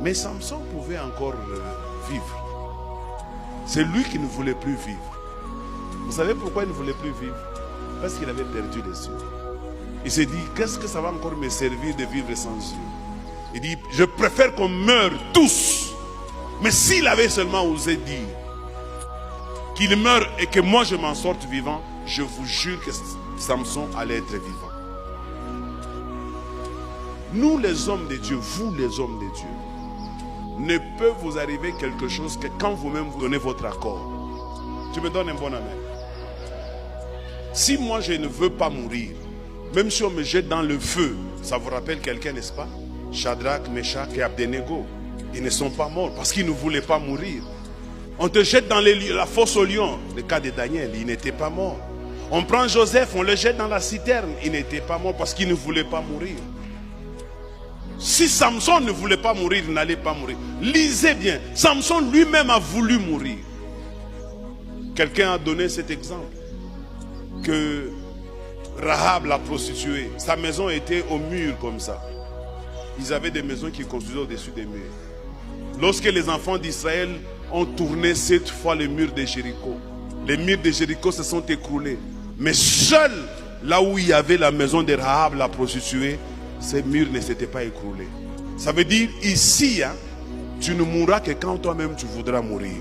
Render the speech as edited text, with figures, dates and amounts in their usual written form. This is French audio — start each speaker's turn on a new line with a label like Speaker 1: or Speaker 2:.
Speaker 1: Mais Samson pouvait encore vivre. C'est lui qui ne voulait plus vivre. Vous savez pourquoi il ne voulait plus vivre? Parce qu'il avait perdu les yeux. Il s'est dit, qu'est-ce que ça va encore me servir de vivre sans yeux? Il dit, je préfère qu'on meure tous. Mais s'il avait seulement osé dire qu'il meure et que moi je m'en sorte vivant, je vous jure que Samson allait être vivant. Nous les hommes de Dieu, vous les hommes de Dieu, ne peut vous arriver quelque chose que quand vous-même vous donnez votre accord. Tu me donnes un bon amen. Si moi je ne veux pas mourir, même si on me jette dans le feu, ça vous rappelle quelqu'un, n'est-ce pas? Shadrach, Meshach et Abednego, ils ne sont pas morts parce qu'ils ne voulaient pas mourir. On te jette dans la fosse aux lions, le cas de Daniel, il n'était pas mort. On prend Joseph, on le jette dans la citerne, il n'était pas mort parce qu'il ne voulait pas mourir. Si Samson ne voulait pas mourir, il n'allait pas mourir. Lisez bien, Samson lui-même a voulu mourir. Quelqu'un a donné cet exemple, que Rahab, la prostituée, sa maison était au mur comme ça. Ils avaient des maisons qui construisaient au-dessus des murs. Lorsque les enfants d'Israël ont tourné 7 fois le mur de Jéricho, les murs de Jéricho se sont écroulés. Mais seul là où il y avait la maison de Rahab, la prostituée, ces murs ne s'étaient pas écroulés. Ça veut dire ici, tu ne mourras que quand toi-même tu voudras mourir.